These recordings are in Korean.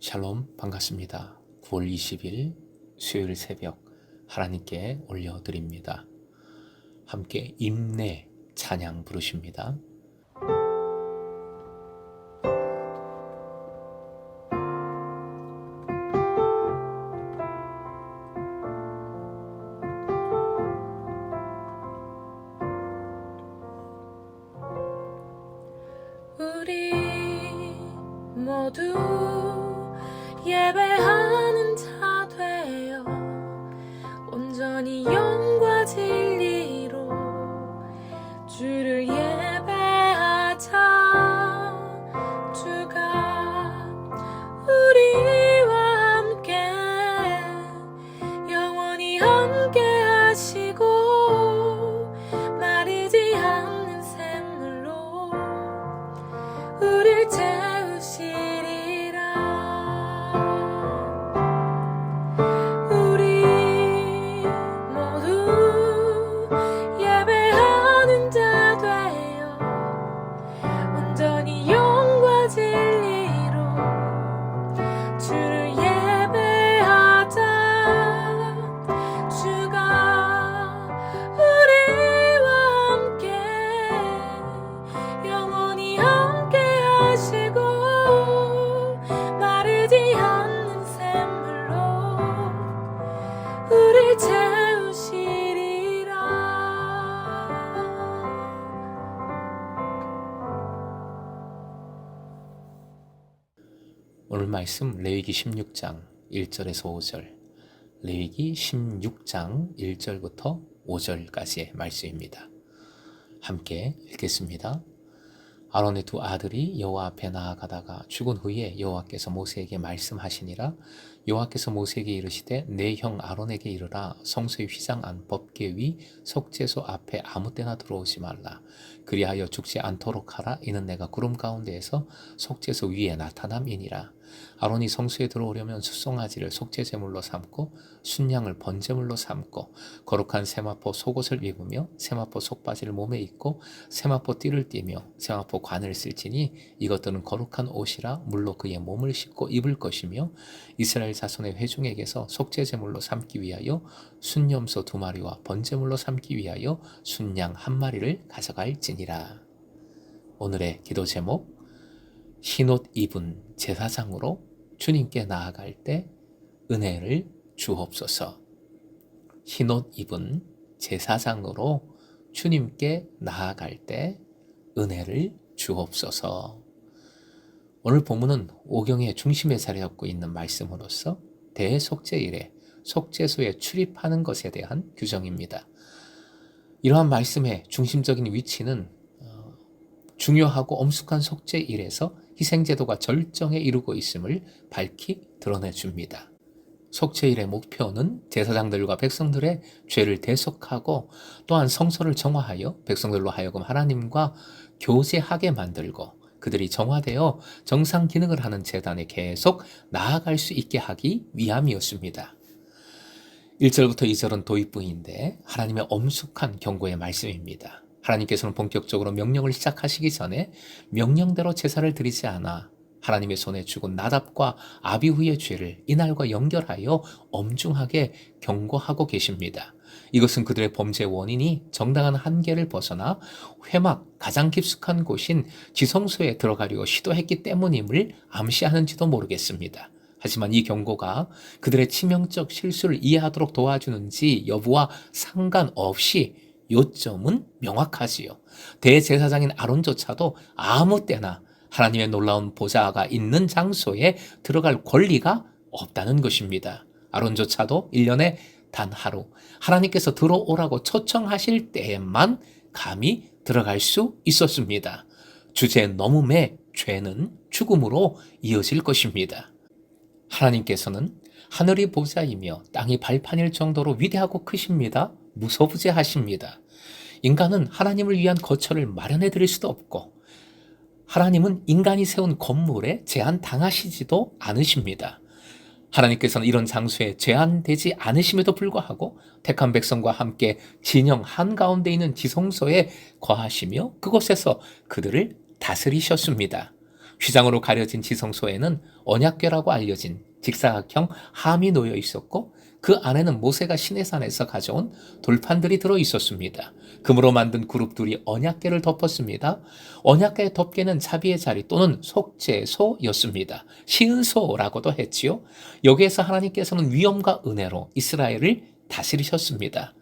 샬롬, 반갑습니다. 9월 20일 수요일 새벽 하나님께 올려드립니다. 함께 임내 찬양 부르십니다. 우리 모두 예배하는 자 되어 온전히 영과 진리로 주를 예배하자. 주가 우리와 함께 영원히 함께 하시고 마르지 않는 샘물로 우릴 채우시리라. 우리 모두 예배하는 자 되어 온전히 영과 진리로 주를 예배하자. 주가 우리와 함께 영원히 함께 하시고 마르지 않는 샘물로 우릴 채우시리라. 오늘 말씀 레위기 16장 1절에서 5절, 레위기 16장 1절부터 5절까지의 말씀입니다. 함께 읽겠습니다. 아론의 두 아들이 여호와 앞에 나아가다가 죽은 후에 여호와께서 모세에게 말씀하시니라. 여호와께서 모세에게 이르시되 내 형 아론에게 이르라. 성소의 휘장 안 법궤 위 속죄소 앞에 아무 때나 들어오지 말라. 그리하여 죽지 않도록 하라. 이는 내가 구름 가운데에서 속죄소 위에 나타남이니라. 아론이 성소에 들어오려면 숫송아지를 속죄제물로 삼고 순양을 번제물로 삼고 거룩한 세마포 속옷을 입으며 세마포 속바지를 몸에 입고 세마포 띠를 띠며 세마포 관을 쓸지니 이것들은 거룩한 옷이라. 물로 그의 몸을 씻고 입을 것이며 이스라엘 자손의 회중에게서 속죄제물로 삼기 위하여 순염소 2마리와 번제물로 삼기 위하여 순양 1마리를 가져갈지니라. 오늘의 기도 제목, 흰옷 입은 제사장으로 주님께 나아갈 때 은혜를 주옵소서. 흰옷 입은 제사장으로 주님께 나아갈 때 은혜를 주옵소서. 오늘 본문은 오경의 중심에 자리 잡고 있는 말씀으로서 대속죄일에 속죄소에 출입하는 것에 대한 규정입니다. 이러한 말씀의 중심적인 위치는 중요하고 엄숙한 속죄일에서 희생제도가 절정에 이르고 있음을 밝히 드러내줍니다. 속죄일의 목표는 제사장들과 백성들의 죄를 대속하고 또한 성소를 정화하여 백성들로 하여금 하나님과 교제하게 만들고 그들이 정화되어 정상 기능을 하는 제단에 계속 나아갈 수 있게 하기 위함이었습니다. 1절부터 2절은 도입부인데 하나님의 엄숙한 경고의 말씀입니다. 하나님께서는 본격적으로 명령을 시작하시기 전에 명령대로 제사를 드리지 않아 하나님의 손에 죽은 나답과 아비후의 죄를 이날과 연결하여 엄중하게 경고하고 계십니다. 이것은 그들의 범죄 원인이 정당한 한계를 벗어나 회막 가장 깊숙한 곳인 지성소에 들어가려고 시도했기 때문임을 암시하는지도 모르겠습니다. 하지만 이 경고가 그들의 치명적 실수를 이해하도록 도와주는지 여부와 상관없이 요점은 명확하지요. 대제사장인 아론조차도 아무 때나 하나님의 놀라운 보좌가 있는 장소에 들어갈 권리가 없다는 것입니다. 아론조차도 1년에 단 하루 하나님께서 들어오라고 초청하실 때에만 감히 들어갈 수 있었습니다. 주제 넘음의 죄는 죽음으로 이어질 것입니다. 하나님께서는 하늘이 보좌이며 땅이 발판일 정도로 위대하고 크십니다. 무소부재하십니다. 인간은 하나님을 위한 거처를 마련해 드릴 수도 없고 하나님은 인간이 세운 건물에 제한당하시지도 않으십니다. 하나님께서는 이런 장소에 제한되지 않으심에도 불구하고 택한 백성과 함께 진영 한가운데 있는 지성소에 거하시며 그곳에서 그들을 다스리셨습니다. 휘장으로 가려진 지성소에는 언약궤라고 알려진 직사각형 함이 놓여 있었고 그 안에는 모세가 시내산에서 가져온 돌판들이 들어 있었습니다. 금으로 만든 그룹들이 언약궤를 덮었습니다. 언약궤의 덮개는 자비의 자리 또는 속죄소였습니다. 시은소라고도 했지요. 여기에서 하나님께서는 위엄과 은혜로 이스라엘을 다스리셨습니다.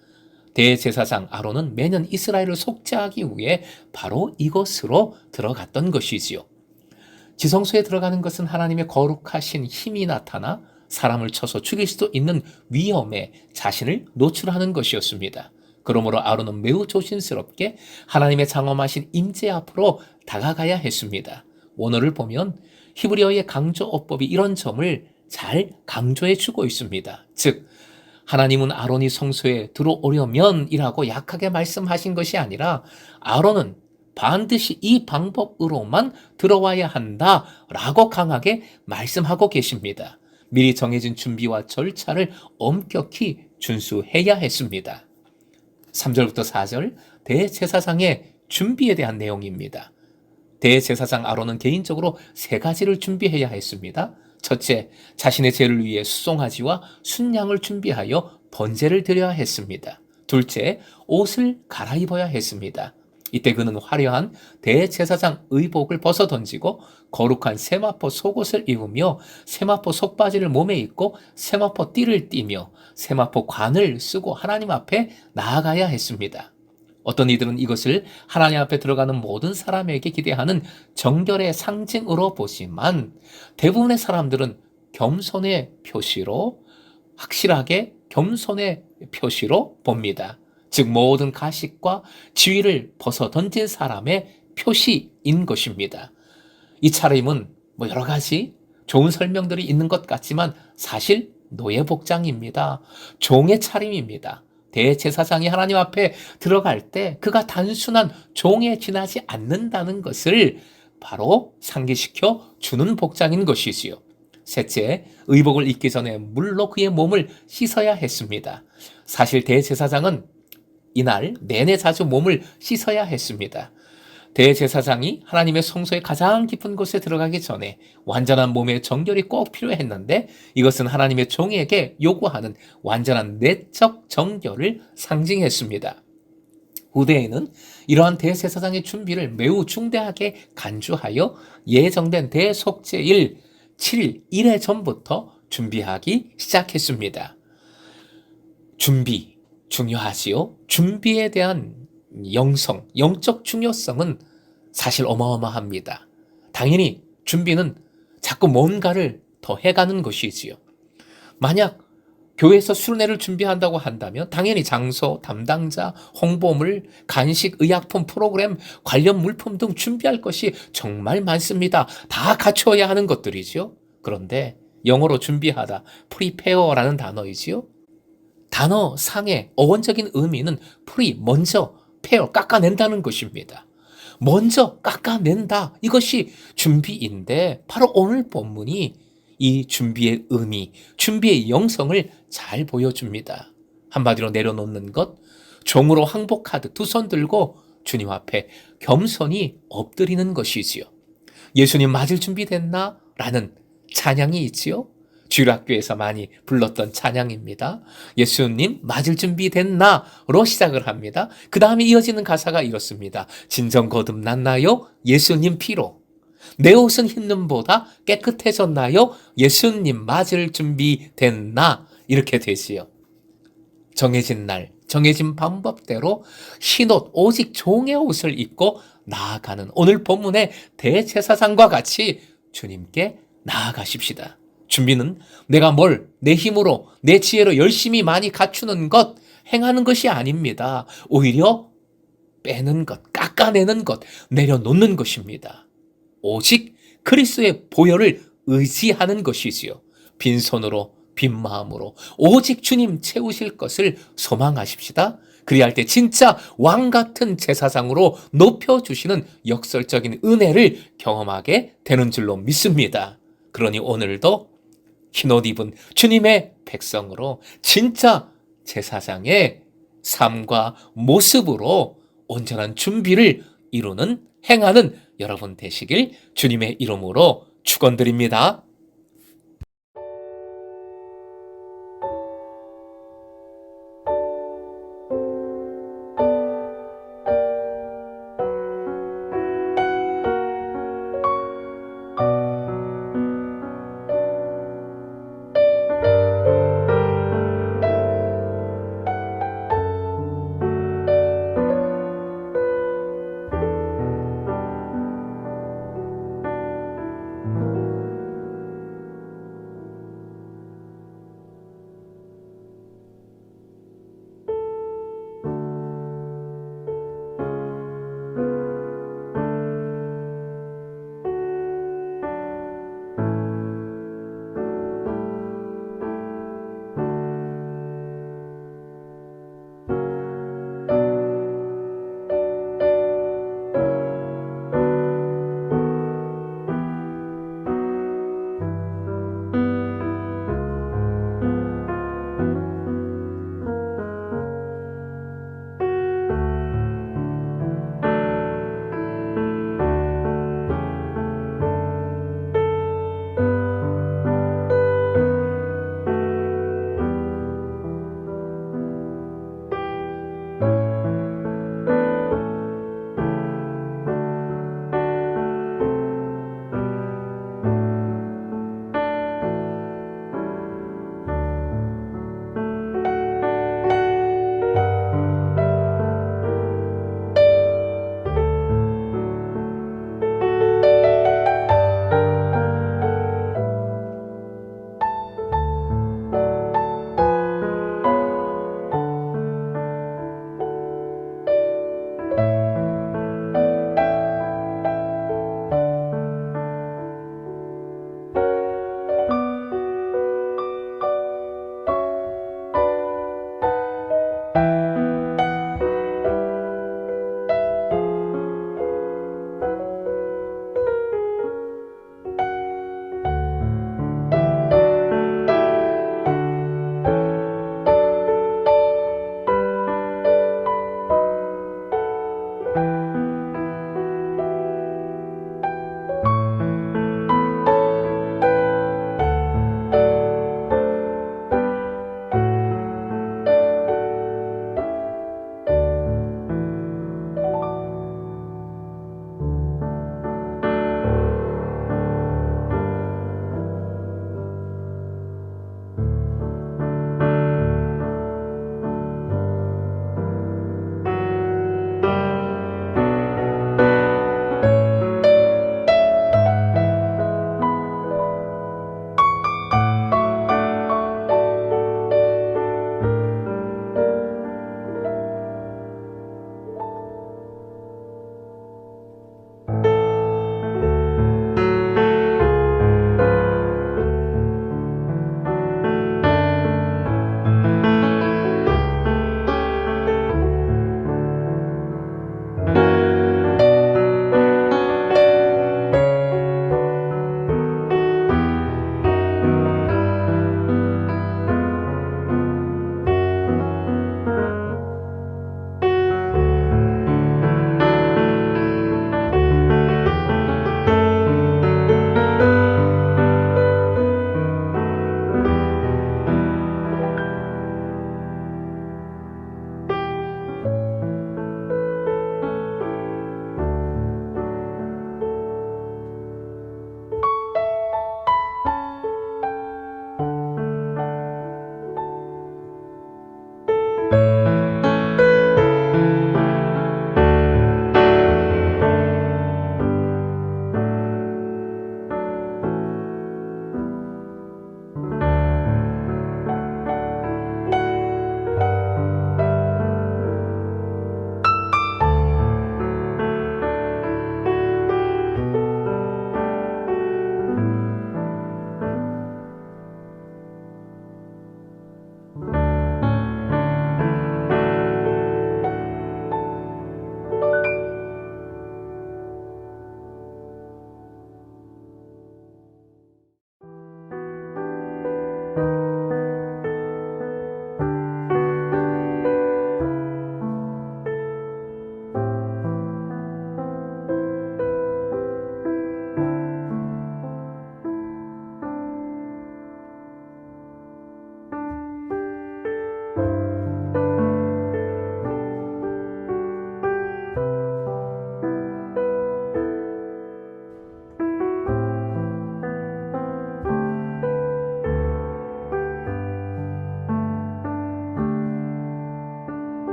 대제사장 아론은 매년 이스라엘을 속죄하기 위해 바로 이곳으로 들어갔던 것이지요. 지성소에 들어가는 것은 하나님의 거룩하신 힘이 나타나 사람을 쳐서 죽일 수도 있는 위험에 자신을 노출하는 것이었습니다. 그러므로 아론은 매우 조심스럽게 하나님의 장엄하신 임재 앞으로 다가가야 했습니다. 원어를 보면 히브리어의 강조어법이 이런 점을 잘 강조해 주고 있습니다. 즉 하나님은 아론이 성소에 들어오려면이라고 약하게 말씀하신 것이 아니라 아론은 반드시 이 방법으로만 들어와야 한다라고 강하게 말씀하고 계십니다. 미리 정해진 준비와 절차를 엄격히 준수해야 했습니다. 3절부터 4절 대제사장의 준비에 대한 내용입니다. 대제사장 아론은 개인적으로 3가지를 준비해야 했습니다. 첫째, 자신의 죄를 위해 수송아지와 순양을 준비하여 번제를 드려야 했습니다. 둘째, 옷을 갈아입어야 했습니다. 이때 그는 화려한 대제사장 의복을 벗어 던지고 거룩한 세마포 속옷을 입으며 세마포 속바지를 몸에 입고 세마포 띠를 띠며 세마포 관을 쓰고 하나님 앞에 나아가야 했습니다. 어떤 이들은 이것을 하나님 앞에 들어가는 모든 사람에게 기대하는 정결의 상징으로 보지만 대부분의 사람들은 겸손의 표시로 확실하게 겸손의 표시로 봅니다. 즉 모든 가식과 지위를 벗어 던진 사람의 표시인 것입니다. 이 차림은 여러 가지 좋은 설명들이 있는 것 같지만 사실 노예 복장입니다. 종의 차림입니다. 대제사장이 하나님 앞에 들어갈 때 그가 단순한 종에 지나지 않는다는 것을 바로 상기시켜 주는 복장인 것이지요. 셋째, 의복을 입기 전에 물로 그의 몸을 씻어야 했습니다. 사실 대제사장은 이날 내내 자주 몸을 씻어야 했습니다. 대제사장이 하나님의 성소의 가장 깊은 곳에 들어가기 전에 완전한 몸의 정결이 꼭 필요했는데 이것은 하나님의 종에게 요구하는 완전한 내적 정결을 상징했습니다. 후대에는 이러한 대제사장의 준비를 매우 중대하게 간주하여 예정된 대속죄일 7일 1회 전부터 준비하기 시작했습니다. 준비 중요하지요. 준비에 대한 영적 중요성은 사실 어마어마합니다. 당연히 준비는 자꾸 뭔가를 더 해가는 것이지요. 만약 교회에서 수련회를 준비한다고 한다면 당연히 장소, 담당자, 홍보물, 간식, 의약품, 프로그램, 관련 물품 등 준비할 것이 정말 많습니다. 다 갖추어야 하는 것들이죠. 그런데 영어로 준비하다, prepare라는 단어이지요. 단어 상의 어원적인 의미는 먼저, pair, 깎아낸다는 것입니다. 먼저 깎아낸다. 이것이 준비인데 바로 오늘 본문이 이 준비의 의미, 준비의 영성을 잘 보여줍니다. 한마디로 내려놓는 것, 종으로 항복하듯 두 손 들고 주님 앞에 겸손히 엎드리는 것이지요. 예수님 맞을 준비됐나? 라는 찬양이 있지요. 주일학교에서 많이 불렀던 찬양입니다. 예수님 맞을 준비 됐나로 시작을 합니다. 그 다음에 이어지는 가사가 이렇습니다. 진정 거듭났나요? 예수님 피로. 내 옷은 흰 눈보다 깨끗해졌나요? 예수님 맞을 준비 됐나? 이렇게 되지요. 정해진 날, 정해진 방법대로 흰옷, 오직 종의 옷을 입고 나아가는 오늘 본문의 대제사장과 같이 주님께 나아가십시다. 준비는 내가 내 힘으로, 내 지혜로 열심히 많이 갖추는 것, 행하는 것이 아닙니다. 오히려 빼는 것, 깎아내는 것, 내려놓는 것입니다. 오직 그리스도의 보혈을 의지하는 것이지요. 빈손으로, 빈 마음으로 오직 주님 채우실 것을 소망하십시다. 그리할 때 진짜 왕 같은 제사장으로 높여주시는 역설적인 은혜를 경험하게 되는 줄로 믿습니다. 그러니 오늘도 흰옷 입은 주님의 백성으로 진짜 제사장의 삶과 모습으로 온전한 준비를 이루는 행하는 여러분 되시길 주님의 이름으로 축원드립니다.